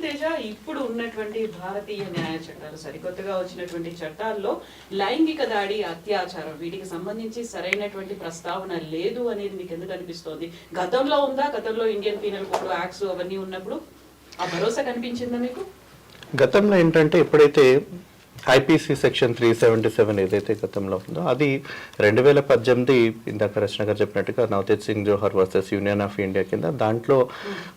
విష్ణుతేజ, ఇప్పుడు ఉన్నటువంటి భారతీయ న్యాయ చట్టాలు, సరికొత్తగా వచ్చినటువంటి చట్టాల్లో లైంగిక దాడి, అత్యాచారం వీటికి సంబంధించి సరైనటువంటి ప్రస్తావన లేదు అనేది మీకు ఎందుకు అనిపిస్తోంది? గతంలో ఉందా? గతంలో ఇండియన్ పీనల్ కోడ్ యాక్ట్స్ అవన్నీ ఉన్నప్పుడు ఆ భరోసా కనిపించిందా మీకు? గతంలో ఏంటంటే ఎప్పుడైతే ఐపీసీ సెక్షన్ 377 ఏదైతే గతంలో ఉందో అది 2018 ఇందాక రచన గారు చెప్పినట్టుగా నవతేజ్ సింగ్ జోహర్ వర్సెస్ యూనియన్ ఆఫ్ ఇండియా కింద దాంట్లో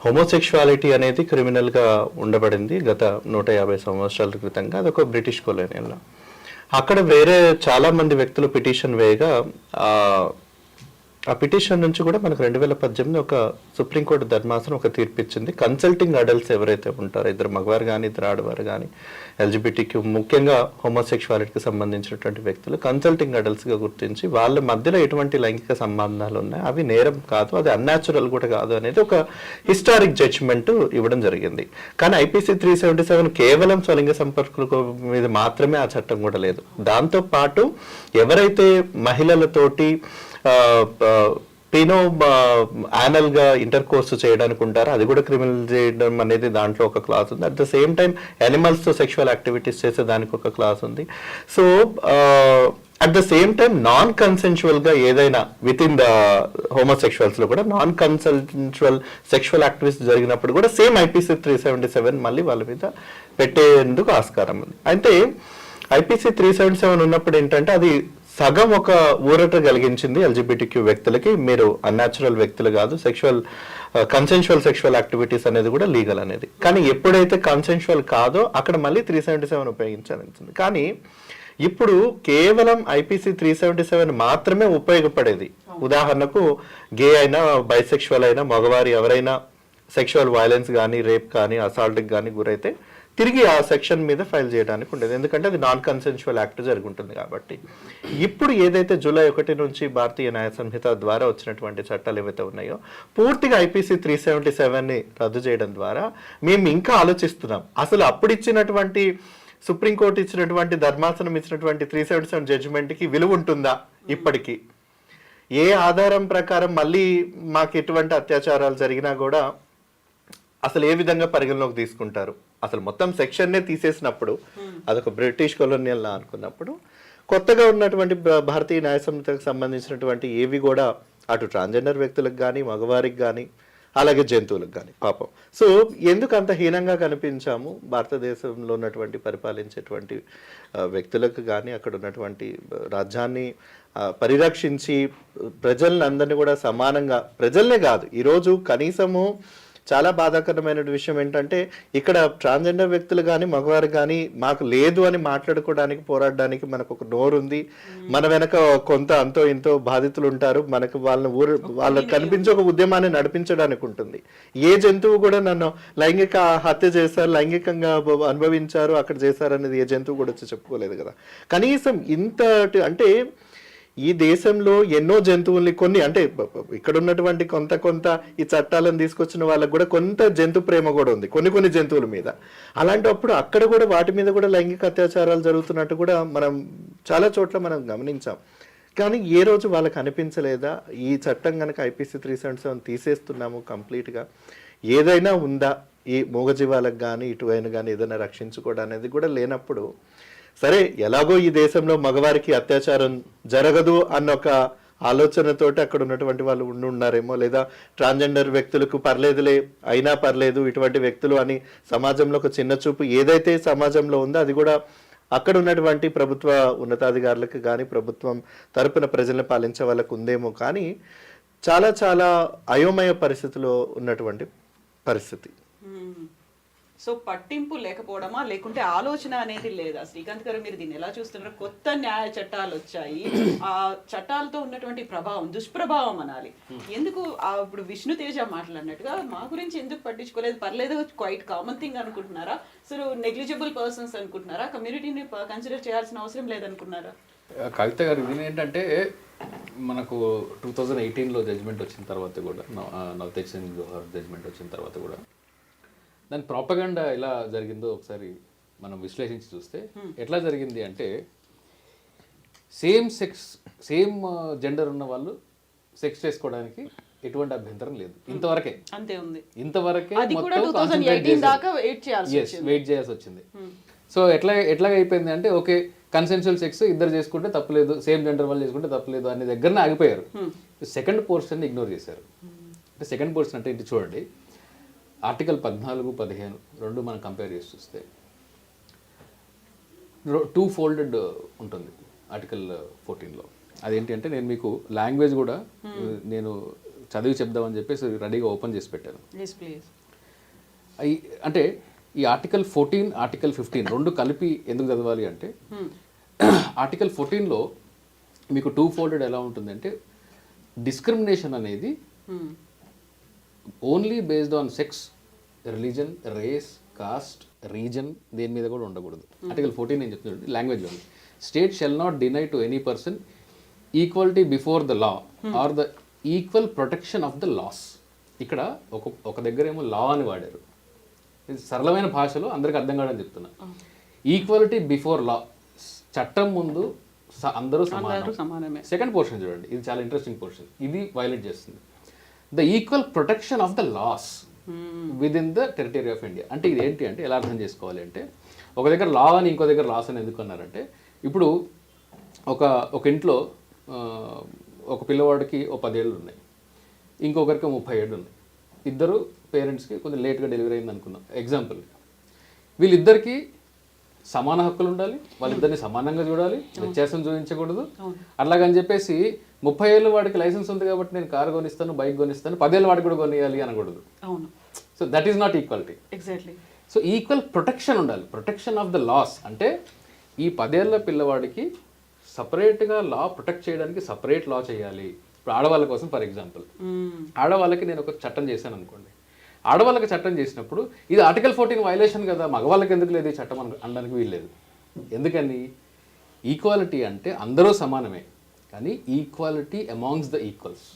హోమోసెక్షువాలిటీ అనేది క్రిమినల్గా ఉండబడింది గత 150 సంవత్సరాల క్రితంగా. అదొక బ్రిటిష్ కొలోనియల్లో. అక్కడ వేరే చాలా మంది వ్యక్తులు పిటిషన్ వేయగా ఆ పిటిషన్ నుంచి కూడా మనకు 2018 ఒక సుప్రీంకోర్టు ధర్మాసనం ఒక తీర్పు ఇచ్చింది. కన్సల్టింగ్ అడల్ట్స్ ఎవరైతే ఉంటారో, ఇద్దరు మగవారు కానీ ఇద్దరు ఆడవారు కానీ, ఎల్జిబిటీకి ముఖ్యంగా హోమోసెక్షువాలిటీకి సంబంధించినటువంటి వ్యక్తులు కన్సల్టింగ్ అడల్ట్స్గా గుర్తించి వాళ్ళ మధ్యలో ఎటువంటి లైంగిక సంబంధాలు ఉన్నాయి అవి నేరం కాదు, అది అన్యాచురల్ కూడా కాదు అనేది ఒక హిస్టారిక్ జడ్జిమెంట్ ఇవ్వడం జరిగింది. కానీ ఐపీసీ 377 కేవలం స్వలింగ సంపర్కుల మీద మాత్రమే ఆ చట్టం కూడా లేదు. దాంతో పాటు ఎవరైతే మహిళలతోటి యానల్ గా ఇంటర్ కోర్స్ చేయడానికి ఉంటారో అది కూడా క్రిమినల్ చేయడం అనేది దాంట్లో ఒక క్లాస్ ఉంది. At the same time animals తో సెక్షువల్ యాక్టివిటీస్ చేసే దానికి ఒక క్లాస్ ఉంది. So at the same time non consensual గా ఏదైనా విత్ ఇన్ ద హోమోసెక్షువల్స్ లో కూడా నాన్ కన్సెన్షువల్ సెక్షువల్ యాక్టివిటీస్ జరిగినప్పుడు కూడా సేమ్ ఐపీసీ 377 మళ్ళీ వాళ్ళ మీద పెట్టేందుకు ఆస్కారం ఉంది. అయితే ఐపీసీ 377 ఉన్నప్పుడు ఏంటంటే అది సగం ఒక ఊరట కలిగించింది ఎల్జిబిటిక్యూ వ్యక్తులకి, మీరు అన్యాచురల్ వ్యక్తులు కాదు, కన్సెన్షువల్ సెక్షువల్ యాక్టివిటీస్ అనేది కూడా లీగల్ అనేది. కానీ ఎప్పుడైతే కన్సెన్షువల్ కాదో అక్కడ మళ్ళీ 377 ఉపయోగించాల్సింది. కానీ ఇప్పుడు కేవలం ఐపీసీ 377 మాత్రమే ఉపయోగపడేది. ఉదాహరణకు గే అయినా, బైసెక్షువల్ అయినా, మగవారి ఎవరైనా సెక్షువల్ వైలెన్స్ కానీ, రేప్ కానీ, అసాల్ట్కి కానీ గురైతే తిరిగి ఆ సెక్షన్ మీద ఫైల్ చేయడానికి ఉండేది, ఎందుకంటే అది నాన్ కన్సెన్షువల్ యాక్ట్ జరుగుతుంది కాబట్టి. ఇప్పుడు ఏదైతే జూలై 1 నుంచి భారతీయ న్యాయ సంహిత ద్వారా వచ్చినటువంటి చట్టాలు ఏవైతే ఉన్నాయో పూర్తిగా ఐపీసీ 377ని రద్దు చేయడం ద్వారా మేము ఇంకా ఆలోచిస్తున్నాం, అసలు అప్పుడు ఇచ్చినటువంటి సుప్రీంకోర్టు ఇచ్చినటువంటి ధర్మాసనం ఇచ్చినటువంటి 377 జడ్జిమెంట్కి విలువ ఉంటుందా ఇప్పటికీ? ఏ ఆధారం ప్రకారం మళ్ళీ మాకు ఎటువంటి అత్యాచారాలు జరిగినా కూడా అసలు ఏ విధంగా పరిగణలోకి తీసుకుంటారు? అసలు మొత్తం సెక్షన్నే తీసేసినప్పుడు అదొక బ్రిటిష్ కొలోనియల్ లా అనుకున్నప్పుడు కొత్తగా ఉన్నటువంటి భారతీయ న్యాయ సంహితకు సంబంధించినటువంటి ఏవి కూడా అటు ట్రాన్స్జెండర్ వ్యక్తులకు కానీ, మగవారికి కానీ, అలాగే జంతువులకు కానీ పాపం. సో ఎందుకు అంత హీనంగా కనిపించాము భారతదేశంలో ఉన్నటువంటి పరిపాలించేటువంటి వ్యక్తులకు కానీ, అక్కడ ఉన్నటువంటి రాజ్యాన్ని పరిరక్షించి ప్రజల్ని అందరినీ కూడా సమానంగా, ప్రజల్నే కాదు, ఈరోజు కనీసము చాలా బాధాకరమైన విషయం ఏంటంటే ఇక్కడ ట్రాన్స్జెండర్ వ్యక్తులు కానీ, మగవారు కానీ మాకు లేదు అని మాట్లాడుకోవడానికి, పోరాడడానికి మనకు ఒక నోరు ఉంది. మన వెనక కొంత అంతో ఇంతో బాధితులు ఉంటారు, మనకు వాళ్ళకి కనిపించే ఒక ఉద్యమాన్ని నడిపించడానికి ఉంటుంది. ఏ జంతువు కూడా నన్ను లైంగిక హత్య చేశారు, లైంగికంగా అనుభవించారు, అక్కడ చేశారు అనేది ఏ జంతువు కూడా వచ్చి చెప్పుకోలేదు కదా. కనీసం ఇంత అంటే ఈ దేశంలో ఎన్నో జంతువుల్ని, కొన్ని అంటే ఇక్కడ ఉన్నటువంటి కొంత ఈ చట్టాలను తీసుకొచ్చిన వాళ్ళకు కూడా కొంత జంతు ప్రేమ కూడా ఉంది కొన్ని జంతువుల మీద. అలాంటప్పుడు అక్కడ కూడా వాటి మీద కూడా లైంగిక అత్యాచారాలు జరుగుతున్నట్టు కూడా మనం చాలా చోట్ల మనం గమనించాం. కానీ ఏ రోజు వాళ్ళకి అనిపించలేదా ఈ చట్టం కనుక ఐపీసీ 377 తీసేస్తున్నాము కంప్లీట్గా, ఏదైనా ఉందా ఈ మూగజీవాలకు కానీ ఇటువైన కానీ ఏదైనా రక్షించుకోవడం అనేది కూడా లేనప్పుడు, సరే ఎలాగో ఈ దేశంలో మగవారికి అత్యాచారం జరగదు అన్న ఒక ఆలోచనతోటి అక్కడ ఉన్నటువంటి వాళ్ళు ఉన్నారేమో, లేదా ట్రాన్స్జెండర్ వ్యక్తులకు పర్లేదులే అయినా పర్లేదు ఇటువంటి వ్యక్తులు అని సమాజంలో ఒక చిన్న చూపు ఏదైతే సమాజంలో ఉందో అది కూడా అక్కడ ఉన్నటువంటి ప్రభుత్వ ఉన్నతాధికారులకు కానీ, ప్రభుత్వం తరపున ప్రజల్ని పాలించే వాళ్ళకు ఉందేమో. కానీ చాలా చాలా అయోమయ పరిస్థితిలో ఉన్నటువంటి పరిస్థితి. సో పట్టింపు లేకపోవడమా, లేకుంటే ఆలోచన అనేది లేదా? శ్రీకాంత్ గారు, మీరు దీన్ని ఎలా చూస్తున్నారు? కొత్త న్యాయ చట్టాలు వచ్చాయి, ఆ చట్టాలతో ఉన్నటువంటి ప్రభావం, దుష్ప్రభావం అనాలి. ఎందుకు ఇప్పుడు విష్ణుతేజ మాట్లాడినట్టుగా మా గురించి ఎందుకు పట్టించుకోలేదు, పర్లేదు, క్వైట్ కామన్ థింగ్ అనుకుంటున్నారా? అసలు నెగ్లిజిబుల్ పర్సన్స్ అనుకుంటున్నారా? కమ్యూనిటీని కన్సిడర్ చేయాల్సిన అవసరం లేదనుకున్నారా? కవిత గారు, ఇది ఏంటంటే మనకు 2018లో జడ్జిమెంట్ వచ్చిన తర్వాత కూడా, నవతేజ్ సింగ్ జోహర్ జడ్జిమెంట్ వచ్చిన తర్వాత కూడా దాని ప్రాపగండా ఎలా జరిగిందో ఒకసారి మనం విశ్లేషించి చూస్తే ఎట్లా జరిగింది అంటే, సేమ్ జెండర్ ఉన్న వాళ్ళు సెక్స్ చేసుకోవడానికి ఎటువంటి అభ్యంతరం లేదు. ఇంతవరకే అంతే ఉంది. ఇంతవరకే అది కూడా మొత్తం 2018 దాకా వెయిట్ చేయాల్సి వెయిట్ చేయాల్సి వచ్చింది. సో ఎట్లా అయిపోయింది అంటే ఓకే కన్సెన్షువల్ సెక్స్ ఇద్దరు చేసుకుంటే తప్పలేదు, సేమ్ జెండర్ వాళ్ళు చేసుకుంటే తప్పలేదు అనే దగ్గరనే ఆగిపోయారు. సెకండ్ పోర్షన్ ఇగ్నోర్ చేశారు. అంటే సెకండ్ పోర్షన్ అంటే ఇంటి చూడండి, ఆర్టికల్ 14, 15 రెండు మనం కంపేర్ చేసి చూస్తే 2 ఫోల్డెడ్ ఉంటుంది ఆర్టికల్ 14లో. అదేంటి అంటే నేను మీకు లాంగ్వేజ్ కూడా నేను చదివి చెప్దామని చెప్పేసి రెడీగా ఓపెన్ చేసి పెట్టాను. అంటే ఈ ఆర్టికల్ 14, ఆర్టికల్ 15 రెండు కలిపి ఎందుకు చదవాలి అంటే ఆర్టికల్ 14లో మీకు 2 ఫోల్డెడ్ ఎలా ఉంటుందంటే డిస్క్రిమినేషన్ అనేది only based on sex, religion, race, caste, region దేని మీద కూడా ఉండకూడదు. ఆర్టికల్ 14 నేను చెప్తున్నాను లాంగ్వేజ్లో, state shall not deny to any person equality before the law or the equal protection of the laws. ఇక్కడ ఒక దగ్గర ఏమో లా అని వాడారు, ఇది సరళమైన భాషలో అందరికి అర్థం కావడం చెప్తున్నా. ఈక్వాలిటీ బిఫోర్ లా, చట్టం ముందు అందరూ సమానమే. సెకండ్ పోర్షన్ చూడండి, ఇది చాలా ఇంట్రెస్టింగ్ పోర్షన్, ఇది వైలేట్ చేస్తుంది. The equal protection of the laws within the territory of India. అంటే ఇది ఏంటి అంటే ఎలా అర్థం చేసుకోవాలి అంటే ఒక దగ్గర లా అని ఇంకో దగ్గర లాస్ అని ఎందుకు అన్నారంటే ఇప్పుడు ఒక ఇంట్లో ఒక పిల్లవాడికి 10 ఏళ్ళు ఉన్నాయి, ఇంకొకరికి 30 ఏళ్ళు ఉన్నాయి. ఇద్దరు పేరెంట్స్కి కొంచెం లేట్గా డెలివరీ అయింది అనుకుందాం ఎగ్జాంపుల్. వీళ్ళిద్దరికీ సమాన హక్కులు ఉండాలి, వాళ్ళిద్దరిని సమానంగా చూడాలి, వ్యత్యాసం చూపించకూడదు. అలాగని చెప్పేసి 30 ఏళ్ళ వాడికి లైసెన్స్ ఉంది కాబట్టి నేను కారు కొనిస్తాను, బైక్ కొనిస్తాను, 10 ఏళ్ళ వాడికి కూడా కొనియాలి అనకూడదు. So that is not equality. Exactly. So equal protection ఉండాలి, ప్రొటెక్షన్ ఆఫ్ ద లాస్. అంటే ఈ 10 ఏళ్ళ పిల్లవాడికి సపరేట్గా లా ప్రొటెక్ట్ చేయడానికి సపరేట్ లా చేయాలి. ఇప్పుడు ఆడవాళ్ళ కోసం ఫర్ ఎగ్జాంపుల్, ఆడవాళ్ళకి నేను ఒక చట్టం చేశాను అనుకోండి, ఆడవాళ్ళకి చట్టం చేసినప్పుడు ఇది ఆర్టికల్ 14 వైలేషన్ కదా, మగవాళ్ళకి ఎందుకు లేదు ఈ చట్టం అనడానికి వీల్లేదు. ఎందుకని? ఈక్వాలిటీ అంటే అందరూ సమానమే, కానీ ఈక్వాలిటీ అమాంగ్స్ ద ఈక్వల్స్.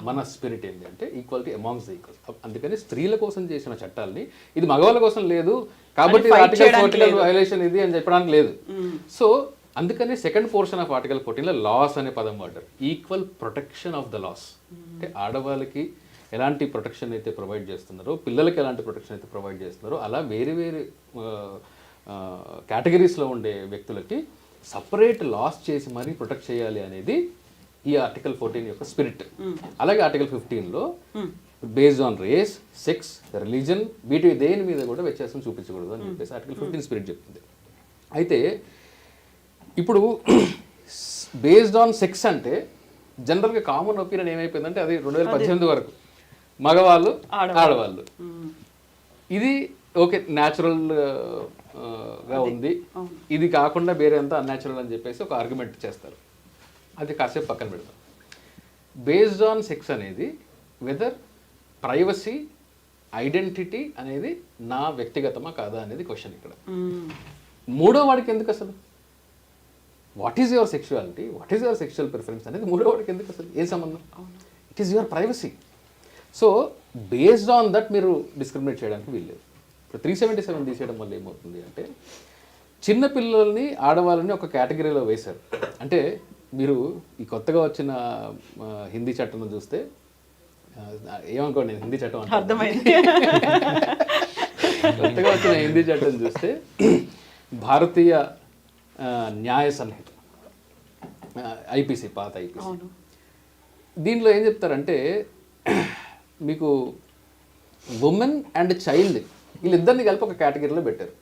మన స్పిరిట్ ఏంటి అంటే ఈక్వాలిటీ అమాంగ్స్ ద ఈక్వల్స్. అందుకని స్త్రీల కోసం చేసిన చట్టాలని ఇది మగవాళ్ళ కోసం లేదు కాబట్టి ఆర్టికల్ 14 వైలేషన్ ఇది అని చెప్పడానికి లేదు. సో అందుకని సెకండ్ పోర్షన్ ఆఫ్ ఆర్టికల్ 14లో లాస్ అనే పదం వాడారు. Equal protection of the laws అంటే ఆడవాళ్ళకి ఎలాంటి ప్రొటెక్షన్ అయితే ప్రొవైడ్ చేస్తున్నారో, పిల్లలకి ఎలాంటి ప్రొటెక్షన్ అయితే ప్రొవైడ్ చేస్తున్నారో, అలా వేరే కేటగిరీస్లో ఉండే వ్యక్తులకి సపరేట్ లాస్ చేసి మరీ ప్రొటెక్ట్ చేయాలి అనేది ఈ ఆర్టికల్ 14 యొక్క స్పిరిట్. అలాగే ఆర్టికల్ 15లో based on race, sex, religion వీటి దేని మీద కూడా వ్యత్యాసం చూపించకూడదు అని చెప్పేసి ఆర్టికల్ 15 స్పిరిట్ చెప్తుంది. అయితే ఇప్పుడు బేస్డ్ ఆన్ సెక్స్ అంటే జనరల్గా కామన్ ఒపీనియన్ ఏమైపోయిందంటే అది 2018 వరకు మగవాళ్ళు ఆడవాళ్ళు ఇది ఓకే న్యాచురల్గా ఉంది, ఇది కాకుండా వేరే అంతా అన్యాచురల్ అని చెప్పేసి ఒక ఆర్గ్యుమెంట్ చేస్తారు. అది కాసేపు పక్కన పెడతాం. బేస్డ్ ఆన్ సెక్స్ అనేది వెదర్ ప్రైవసీ, ఐడెంటిటీ అనేది నా వ్యక్తిగతమా కాదా అనేది క్వశ్చన్ ఇక్కడ. మూడో వాడికి ఎందుకు అసలు what is your sexuality, what is your sexual preference అనేది మూడో వాడికి ఎందుకు అసలు ఏ సంబంధం? It is your privacy. So based on that మీరు డిస్క్రిమినేట్ చేయడానికి వీల్లేదు. ఇప్పుడు 377 తీసేయడం వల్ల ఏమవుతుంది అంటే చిన్నపిల్లల్ని ఆడవాళ్ళని ఒక కేటగిరీలో వేశారు. అంటే మీరు ఈ కొత్తగా వచ్చిన హిందీ చట్టం చూస్తే ఏమనుకోండి, నేను హిందీ చట్టం అర్థమైంది. కొత్తగా వచ్చిన హిందీ చట్టం చూస్తే భారతీయ న్యాయ సంహిత ఐపీసీ, పాత ఐపీసీ, దీనిలో ఏం చెప్తారంటే మీకు ఉమెన్ అండ్ చైల్డ్ వీళ్ళిద్దరిని కలిపి ఒక కేటగిరీలో పెట్టారు.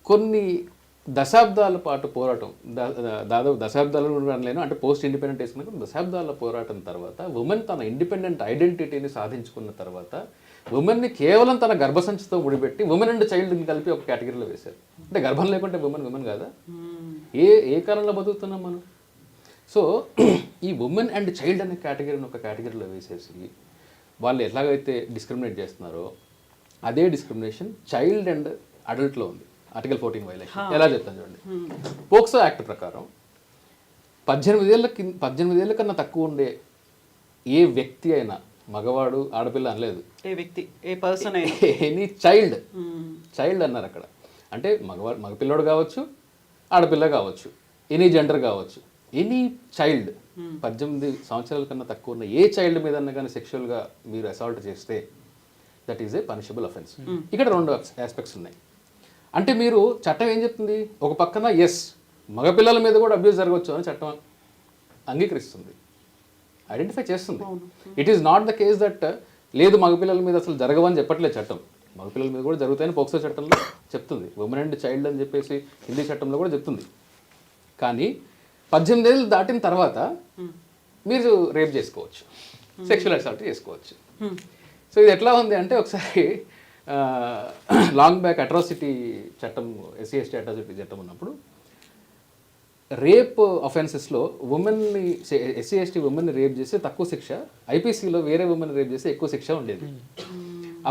కొన్ని దశాబ్దాల పాటు పోరాటం, దాదాపు దశాబ్దాలు అనలేను, అంటే పోస్ట్ ఇండిపెండెంట్ వేసుకున్న దశాబ్దాల పోరాటం తర్వాత ఉమెన్ తన ఇండిపెండెంట్ ఐడెంటిటీని సాధించుకున్న తర్వాత ఉమెన్ని కేవలం తన గర్భసంచితో ముడిపెట్టి ఉమెన్ అండ్ చైల్డ్ని కలిపి ఒక కేటగిరీలో వేశారు. అంటే గర్భం లేకుంటే ఉమెన్ కాదా? ఏ కాలంలో బతుకుతున్నాం మనం? సో ఈ ఉమెన్ అండ్ చైల్డ్ అనే కేటగిరీని ఒక కేటగిరీలో వేసేసి వాళ్ళు ఎలాగైతే డిస్క్రిమినేట్ చేస్తున్నారో అదే డిస్క్రిమినేషన్ చైల్డ్ అండ్ అడల్ట్లో ఉంది. ఆర్టికల్ 14 వైలేషన్ ఎలా చెప్తాను చూడండి. పోక్సో యాక్ట్ ప్రకారం 18 ఏళ్ళ కన్నా తక్కువ ఉండే ఏ వ్యక్తి అయినా, మగవాడు ఆడపిల్ల అనలేదు, ఏ వ్యక్తి, ఏ పర్సన్ అయినా, ఎనీ చైల్డ్ అన్నారు అక్కడ. అంటే మగపిల్లడు కావచ్చు, ఆడపిల్ల కావచ్చు, ఎనీ జెండర్ కావచ్చు, ఎనీ చైల్డ్ 18 సంవత్సరాల కన్నా తక్కువ ఉన్న ఏ చైల్డ్ మీద కానీ సెక్షువల్గా మీరు అసాల్ట్ చేస్తే that is a punishable offence. ఇక్కడ 2 ఆస్పెక్ట్స్ ఉన్నాయి. అంటే మీరు చట్టం ఏం చెప్తుంది, ఒక పక్కన ఎస్ మగపిల్లల మీద కూడా అబ్యూస్ జరగవచ్చు అని చట్టం అంగీకరిస్తుంది, ఐడెంటిఫై చేస్తుంది. It is not the case that లేదు మగపిల్లల మీద అసలు జరగవని చెప్పట్లేదు చట్టం. మగపిల్లల మీద కూడా జరుగుతాయని పోక్సో చట్టంలో చెప్తుంది, ఉమెన్ అండ్ చైల్డ్ అని చెప్పేసి హిందీ చట్టంలో కూడా చెప్తుంది. కానీ 18 ఏళ్ళు దాటిన తర్వాత మీరు రేప్ చేసుకోవచ్చు, సెక్షువల్ అసాల్ట్ చేసుకోవచ్చు. సో ఇది ఎట్లా ఉంది అంటే ఒకసారి లాంగ్ బ్యాక్ అట్రాసిటీ చట్టం, ఎస్సీ ఎస్టీ అట్రాసిటీ చట్టం ఉన్నప్పుడు రేప్ అఫెన్సెస్లో ఉమెన్ని, ఎస్సీ ఎస్టీ ఉమెన్ని రేప్ చేస్తే తక్కువ శిక్ష, ఐపీసీలో వేరే ఉమెన్ రేప్ చేస్తే ఎక్కువ శిక్ష ఉండేది.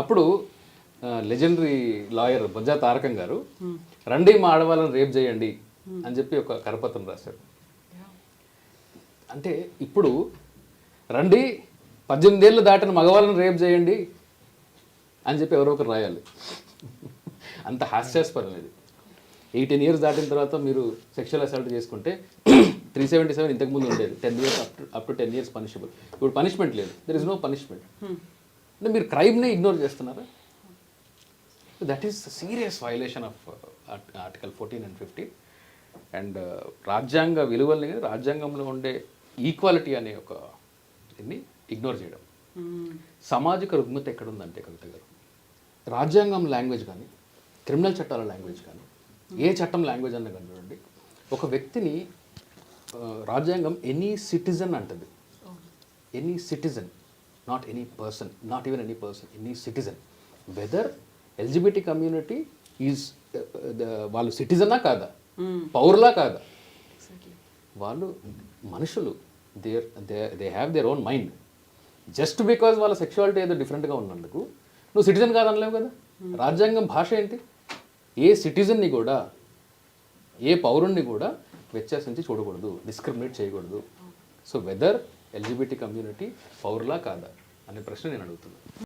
అప్పుడు లెజెండరీ లాయర్ బొజ్జా తారకం గారు రండి మా ఆడవాళ్ళని రేప్ చేయండి అని చెప్పి ఒక కరపత్రం రాశారు. అంటే ఇప్పుడు రండి 18 ఏళ్ళు దాటిన మగవాళ్ళని రేప్ చేయండి అని చెప్పి ఎవరో ఒకరు రాయాలి. అంత హాస్యాస్పదం ఇది. 18 ఇయర్స్ దాటిన తర్వాత మీరు సెక్షువల్ అసాల్ట్ చేసుకుంటే 377 ఇంతకుముందు ఉండేది, 10 years up to 10 years punishable. ఇప్పుడు పనిష్మెంట్ లేదు, దెర్ ఇస్ నో పనిష్మెంట్. అంటే మీరు క్రైమ్ని ఇగ్నోర్ చేస్తున్నారా? That is serious violation of article 14 and 15 and రాజ్యాంగ విలువల్ని, రాజ్యాంగంలో ఉండే ఈక్వాలిటీ అనే ఒక దీన్ని ఇగ్నోర్ చేయడం. సామాజిక రుగ్మత ఎక్కడ ఉందంటే కవిత గారు, రాజ్యాంగం లాంగ్వేజ్ కానీ, క్రిమినల్ చట్టాల లాంగ్వేజ్ కానీ, ఏ చట్టం లాంగ్వేజ్ అన్న కానీ చూడండి, ఒక వ్యక్తిని రాజ్యాంగం ఎనీ సిటిజన్ అంటది. Any citizen, not any person, not even any person, any citizen. Whether LGBT community is వాళ్ళు సిటిజనా కాదా, పౌరులా కాదా, వాళ్ళు మనుషులు, they have their own mind. Just because వాళ్ళ సెక్షువాలిటీ ఏదో డిఫరెంట్గా ఉన్నందుకు నువ్వు సిటిజన్ కాదనలేవు కదా. రాజ్యాంగం భాష ఏంటి? ఏ సిటిజన్ని కూడా, ఏ పౌరుణ్ణి కూడా వ్యత్యాసించి చూడకూడదు, డిస్క్రిమినేట్ చేయకూడదు. సో వెదర్ ఎల్జిబిటీ కమ్యూనిటీ పౌరులా కాదా అనే ప్రశ్న నేను అడుగుతున్నాను.